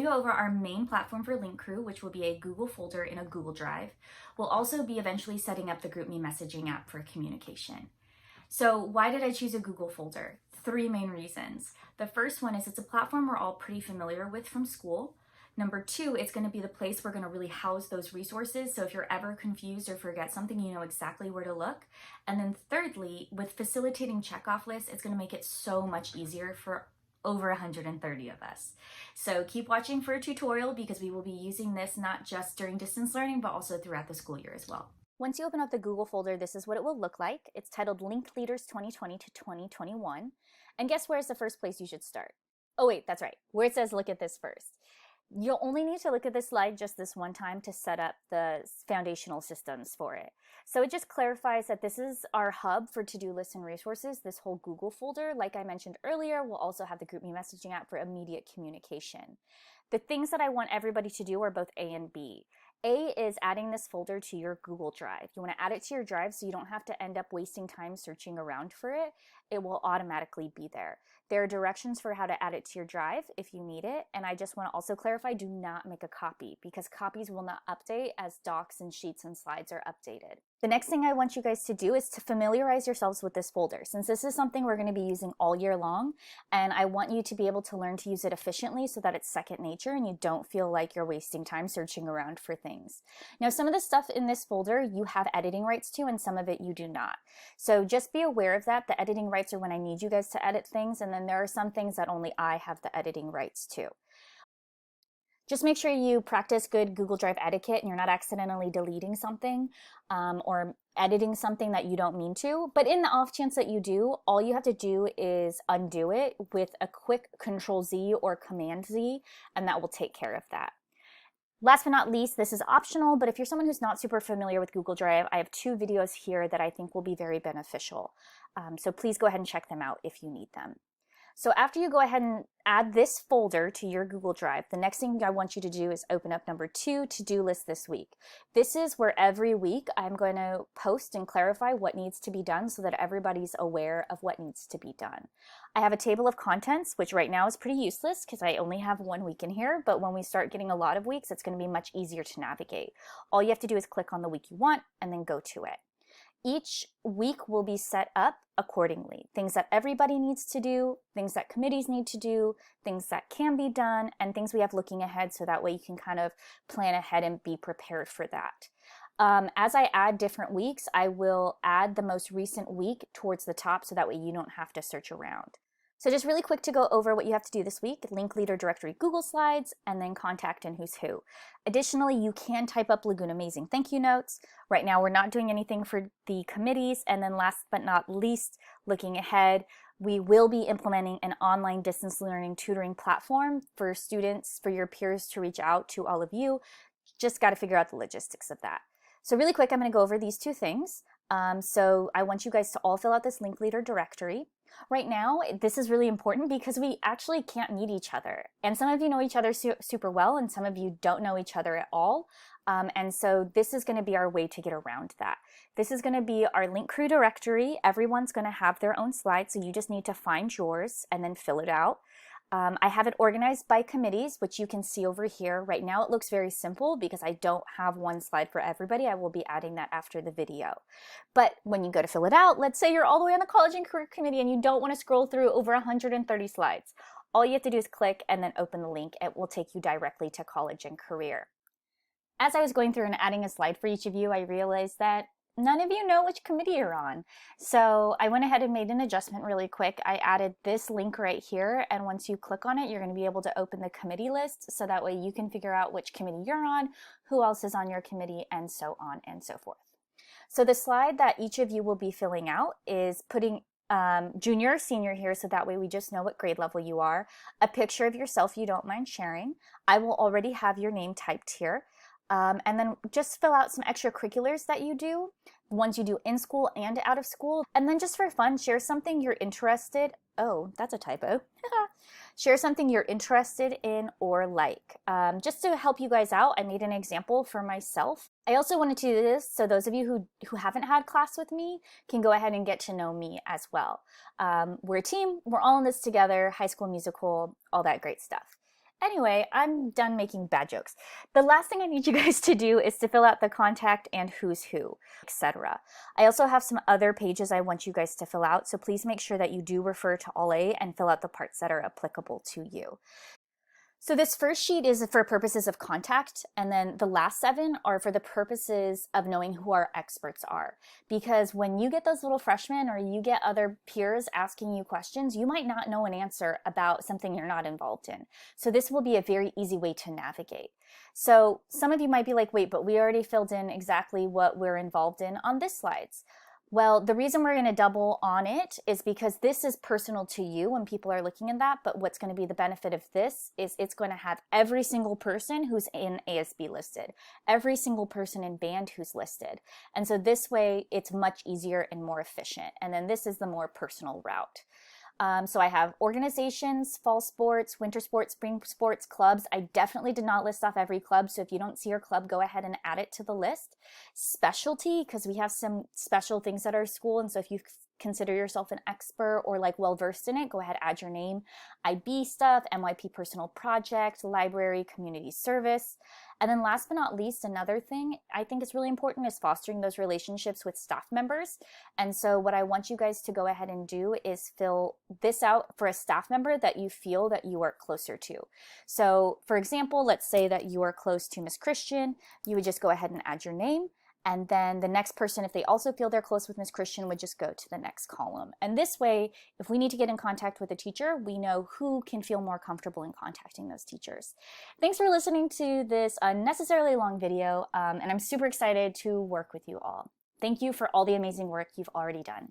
go over our main platform for Link Crew, which will be a Google folder in a Google Drive. We'll also be eventually setting up the GroupMe messaging app for communication. So why did I choose a Google folder? Three main reasons. The first one is it's a platform we're all pretty familiar with from school. Number two, it's going to be the place we're going to really house those resources. So if you're ever confused or forget something, you know exactly where to look. And then thirdly, with facilitating checkoff lists, it's going to make it so much easier for over 130 of us. So keep watching for a tutorial because we will be using this not just during distance learning, but also throughout the school year as well. Once you open up the Google folder, this is what it will look like. It's titled Link Leaders 2020 to 2021. And guess where's the first place you should start? Oh wait, that's right, where it says look at this first. You'll only need to look at this slide just this one time to set up the foundational systems for it. So it just clarifies that this is our hub for to-do lists and resources, this whole Google folder. Like I mentioned earlier, we'll also have the GroupMe messaging app for immediate communication. The things that I want everybody to do are both A and B. A is adding this folder to your Google Drive. You want to add it to your drive so you don't have to end up wasting time searching around for it. It will automatically be there. There are directions for how to add it to your drive if you need it. And I just want to also clarify, do not make a copy because copies will not update as docs and sheets and slides are updated. The next thing I want you guys to do is to familiarize yourselves with this folder, since this is something we're going to be using all year long, and I want you to be able to learn to use it efficiently so that it's second nature and you don't feel like you're wasting time searching around for things. Now, some of the stuff in this folder you have editing rights to and some of it you do not. So just be aware of that. The editing rights are when I need you guys to edit things, and then there are some things that only I have the editing rights to. Just make sure you practice good Google Drive etiquette and you're not accidentally deleting something or editing something that you don't mean to. But in the off chance that you do, all you have to do is undo it with a quick Control-Z or Command-Z, and that will take care of that. Last but not least, this is optional, but if you're someone who's not super familiar with Google Drive, I have two videos here that I think will be very beneficial. So please go ahead and check them out if you need them. So after you go ahead and add this folder to your Google Drive, the next thing I want you to do is open up number 2, to-do list this week. This is where every week I'm going to post and clarify what needs to be done so that everybody's aware of what needs to be done. I have a table of contents, which right now is pretty useless because I only have 1 week in here, but when we start getting a lot of weeks, it's going to be much easier to navigate. All you have to do is click on the week you want and then go to it. Each week will be set up accordingly. Things that everybody needs to do, things that committees need to do, things that can be done, and things we have looking ahead so that way you can kind of plan ahead and be prepared for that. As I add different weeks, I will add the most recent week towards the top so that way you don't have to search around. So just really quick to go over what you have to do this week: link leader directory Google Slides, and then contact and who's who. Additionally, you can type up Lagoon Amazing thank you notes. Right now we're not doing anything for the committees. And then last but not least, looking ahead, we will be implementing an online distance learning tutoring platform for students, for your peers to reach out to all of you. Just got to figure out the logistics of that. So really quick, I'm going to go over these two things. So I want you guys to all fill out this link leader directory. Right now, this is really important because we actually can't meet each other. And some of you know each other super well, and some of you don't know each other at all. And so this is going to be our way to get around that. This is going to be our Link Crew directory. Everyone's going to have their own slide, so you just need to find yours and then fill it out. I have it organized by committees, which you can see over here. Right now it looks very simple because I don't have one slide for everybody. I will be adding that after the video. But when you go to fill it out, let's say you're all the way on the College and Career Committee and you don't want to scroll through over 130 slides. All you have to do is click and then open the link. It will take you directly to College and Career. As I was going through and adding a slide for each of you, I realized that none of you know which committee you're on. So I went ahead and made an adjustment really quick. I added this link right here, and once you click on it, you're going to be able to open the committee list, so that way you can figure out which committee you're on, who else is on your committee, and so on and so forth. So the slide that each of you will be filling out is putting junior or senior here, so that way we just know what grade level you are. A picture of yourself you don't mind sharing. I will already have your name typed here. And then just fill out some extracurriculars that you do, ones you do in school and out of school. And then just for fun, share something you're interested. Oh, that's a typo. Share something you're interested in or like. Just to help you guys out, I made an example for myself. I also wanted to do this so those of you who haven't had class with me can go ahead and get to know me as well. We're a team. We're all in this together. High School Musical, all that great stuff. Anyway, I'm done making bad jokes. The last thing I need you guys to do is to fill out the contact and who's who, etc. I also have some other pages I want you guys to fill out, so please make sure that you do refer to all A and fill out the parts that are applicable to you. So this first sheet is for purposes of contact, and then the last 7 are for the purposes of knowing who our experts are. Because when you get those little freshmen or you get other peers asking you questions, you might not know an answer about something you're not involved in. So this will be a very easy way to navigate. So some of you might be like, wait, but we already filled in exactly what we're involved in on this slides. Well, the reason we're going to double on it is because this is personal to you when people are looking at that, but what's going to be the benefit of this is it's going to have every single person who's in ASB listed, every single person in band who's listed. And so this way it's much easier and more efficient. And then this is the more personal route. So I have organizations, fall sports, winter sports, spring sports, clubs. I definitely did not list off every club. So if you don't see your club, go ahead and add it to the list. Specialty, because we have some special things at our school. And so if you consider yourself an expert or like well-versed in it, go ahead, add your name. IB stuff, MYP personal project, library, community service. And then last but not least, another thing I think is really important is fostering those relationships with staff members. And so what I want you guys to go ahead and do is fill this out for a staff member that you feel that you are closer to. So for example, let's say that you are close to Miss Christian, you would just go ahead and add your name. And then the next person, if they also feel they're close with Miss Christian, would just go to the next column. And this way, if we need to get in contact with a teacher, we know who can feel more comfortable in contacting those teachers. Thanks for listening to this unnecessarily long video, and I'm super excited to work with you all. Thank you for all the amazing work you've already done.